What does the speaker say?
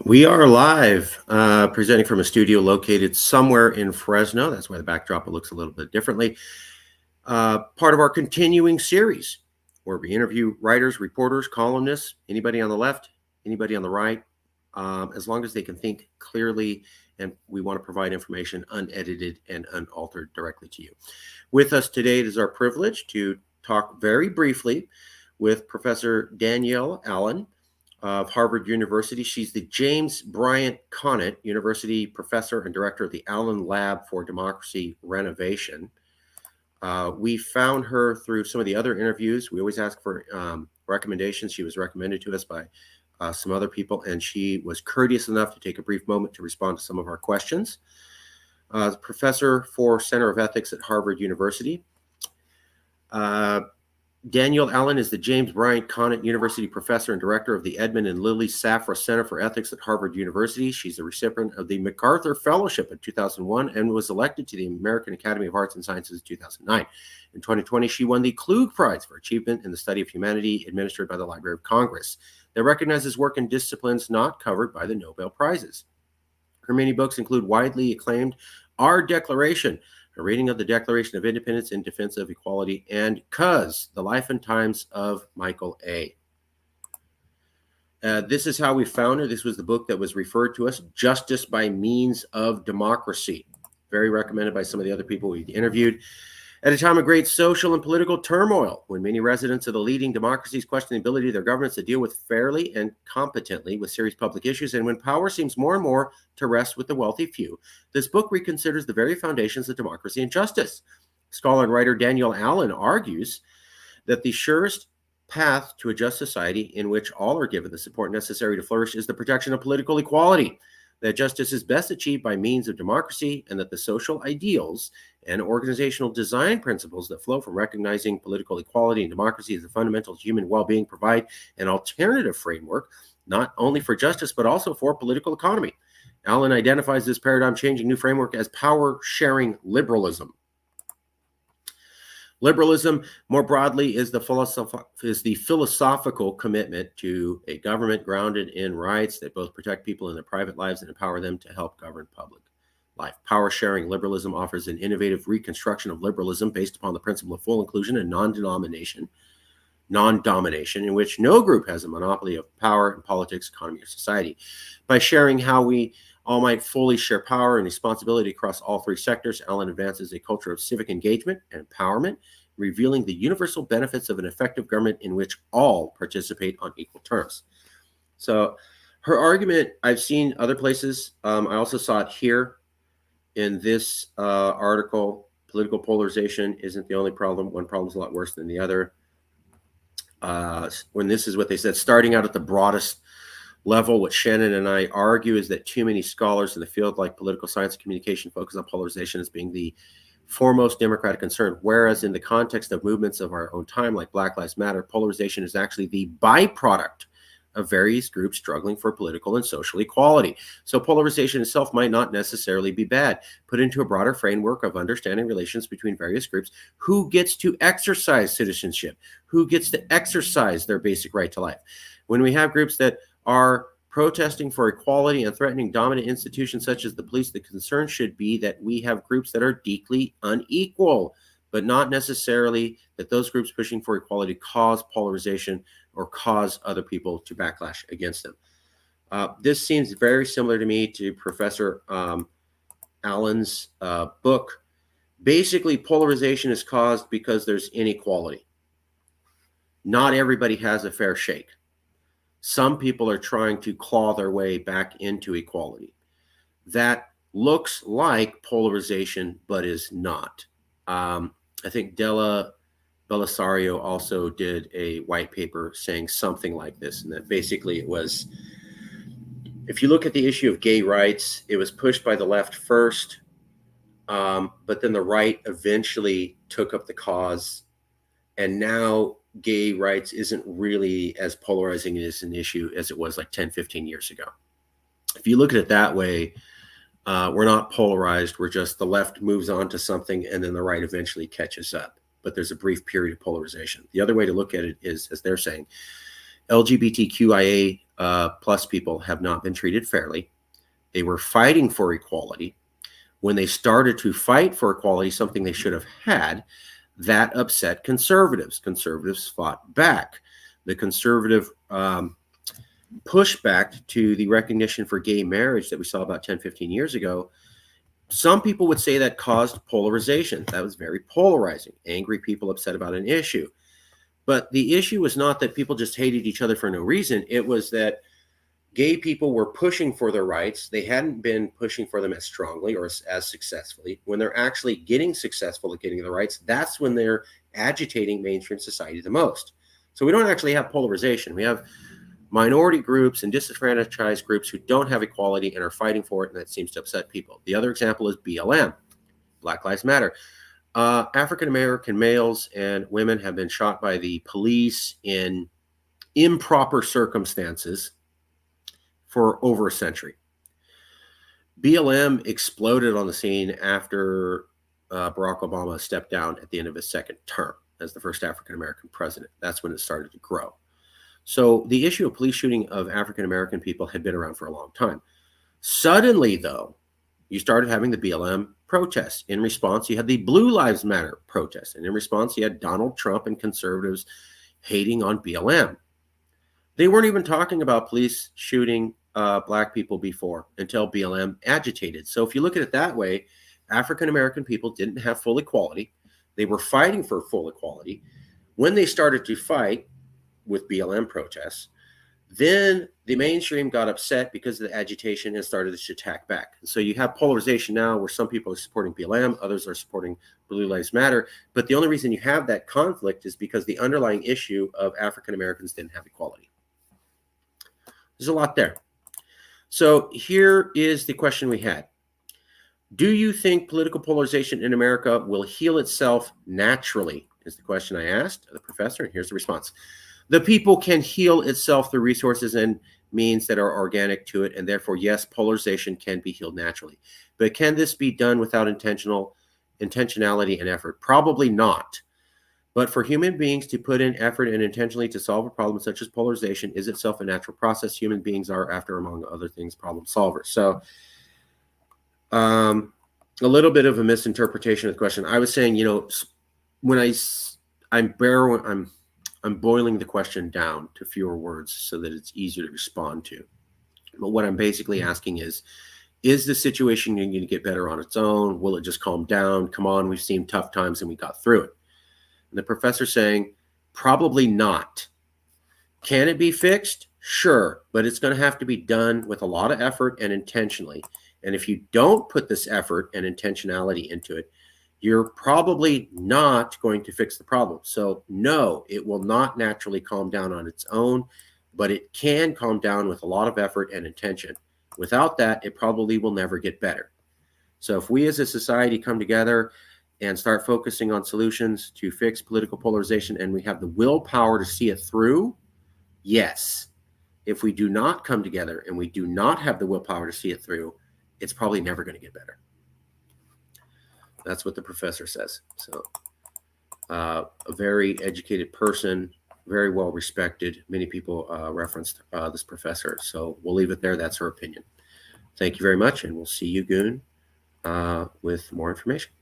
We are live, presenting from a studio located somewhere in Fresno. That's why the backdrop looks a little bit differently. Part of our continuing series where we interview writers, reporters, columnists, anybody on the left, anybody on the right, as long as they can think clearly. And we want to provide information unedited and unaltered directly to you. With us today, it is our privilege to talk very briefly with Professor Danielle Allen of Harvard University. She's the James Bryant Conant University Professor and Director of the Allen Lab for Democracy Renovation. We found her through some of the other interviews. We always ask for recommendations. She was recommended to us by some other people, and she was courteous enough to take a brief moment to respond to some of our questions. Professor for Center of Ethics at Harvard University. Danielle Allen is the James Bryant Conant University Professor and Director of the Edmund and Lily Safra Center for Ethics at Harvard University. She's a recipient of the MacArthur Fellowship in 2001 and was elected to the American Academy of Arts and Sciences in 2009. In 2020, she won the Klug Prize for Achievement in the Study of Humanity, administered by the Library of Congress, that recognizes work in disciplines not covered by the Nobel Prizes. Her many books include widely acclaimed Our Declaration, a reading of the Declaration of Independence in Defense of Equality, and Cuz, The Life and Times of Michael A. This is how we found her. This was the book that was referred to us, Justice by Means of Democracy. Very recommended by some of the other people we interviewed. At a time of great social and political turmoil, when many residents of the leading democracies question the ability of their governments to deal with fairly and competently with serious public issues, and when power seems more and more to rest with the wealthy few, this book reconsiders the very foundations of democracy and justice. Scholar and writer Danielle Allen argues that the surest path to a just society in which all are given the support necessary to flourish is the protection of political equality, that justice is best achieved by means of democracy, and that the social ideals and organizational design principles that flow from recognizing political equality and democracy as the fundamental human well-being provide an alternative framework, not only for justice, but also for political economy. Allen identifies this paradigm-changing new framework as power-sharing liberalism. Liberalism, more broadly, is the philosophical commitment to a government grounded in rights that both protect people in their private lives and empower them to help govern public life. Power-sharing liberalism offers an innovative reconstruction of liberalism based upon the principle of full inclusion and non-domination, in which no group has a monopoly of power in politics, economy, or society. By sharing how we all might fully share power and responsibility across all three sectors, Allen advances a culture of civic engagement and empowerment, revealing the universal benefits of an effective government in which all participate on equal terms. So her argument, I've seen other places. I also saw it here in this article. Political polarization isn't the only problem. One problem is a lot worse than the other. When this is what they said, starting out at the broadest level, what Shannon and I argue is that too many scholars in the field like political science and communication focus on polarization as being the foremost democratic concern, whereas in the context of movements of our own time, like Black Lives Matter, polarization is actually the byproduct of various groups struggling for political and social equality. So polarization itself might not necessarily be bad. Put into a broader framework of understanding relations between various groups, who gets to exercise citizenship, who gets to exercise their basic right to life. When we have groups that are protesting for equality and threatening dominant institutions such as the police, the concern should be that we have groups that are deeply unequal, but not necessarily that those groups pushing for equality cause polarization or cause other people to backlash against them. This seems very similar to me to Professor Allen's book. Basically, polarization is caused because there's inequality. Not everybody has a fair shake. Some people are trying to claw their way back into equality. That looks like polarization, but is not. I think Della Belisario also did a white paper saying something like this, and that basically it was, if you look at the issue of gay rights, it was pushed by the left first, but then the right eventually took up the cause, and now gay rights isn't really as polarizing as an issue as it was like 10, 15 years ago. If you look at it that way, we're not polarized. We're just the left moves on to something and then the right eventually catches up. But there's a brief period of polarization. The other way to look at it is, as they're saying, LGBTQIA plus people have not been treated fairly. They were fighting for equality. When they started to fight for equality, something they should have had, that upset conservatives. Conservatives fought back. The conservative pushback to the recognition for gay marriage that we saw about 10, 15 years ago, some people would say that caused polarization. That was very polarizing. Angry people upset about an issue. But the issue was not that people just hated each other for no reason. It was that gay people were pushing for their rights. They hadn't been pushing for them as strongly or as successfully. When they're actually getting successful at getting the rights, that's when they're agitating mainstream society the most. So we don't actually have polarization. We have minority groups and disenfranchised groups who don't have equality and are fighting for it, and that seems to upset people. The other example is BLM, Black Lives Matter. African-American males and women have been shot by the police in improper circumstances for over a century. BLM exploded on the scene after Barack Obama stepped down at the end of his second term as the first African-American president. That's when it started to grow. So the issue of police shooting of African-American people had been around for a long time. Suddenly, though, you started having the BLM protests. In response, you had the Blue Lives Matter protests. And in response, you had Donald Trump and conservatives hating on BLM. They weren't even talking about police shooting Black people before until BLM agitated. So if you look at it that way, African-American people didn't have full equality. They were fighting for full equality. When they started to fight with BLM protests, then the mainstream got upset because of the agitation and started to attack back. So you have polarization now where some people are supporting BLM, others are supporting Blue Lives Matter. But the only reason you have that conflict is because the underlying issue of African Americans didn't have equality. There's a lot there. So here is the question we had. Do you think political polarization in America will heal itself naturally? Is the question I asked the professor, and here's the response. The people can heal itself through resources and means that are organic to it, and therefore, yes, polarization can be healed naturally. But can this be done without intentionality and effort? Probably not. But for human beings to put in effort and intentionally to solve a problem such as polarization is itself a natural process. Human beings are, after among other things, problem solvers. So a little bit of a misinterpretation of the question. I was saying, when I'm boiling the question down to fewer words so that it's easier to respond to. But what I'm basically asking is the situation going to get better on its own? Will it just calm down? Come on, we've seen tough times and we got through it. And the professor saying, probably not. Can it be fixed? Sure, but it's going to have to be done with a lot of effort and intentionally. And if you don't put this effort and intentionality into it, you're probably not going to fix the problem. So no, it will not naturally calm down on its own, but it can calm down with a lot of effort and intention. Without that, it probably will never get better. So if we as a society come together and start focusing on solutions to fix political polarization and we have the willpower to see it through, yes. If we do not come together and we do not have the willpower to see it through, it's probably never going to get better. That's what the professor says. So a very educated person, very well respected. Many people referenced this professor. So we'll leave it there. That's her opinion. Thank you very much. And we'll see you, Goon, with more information.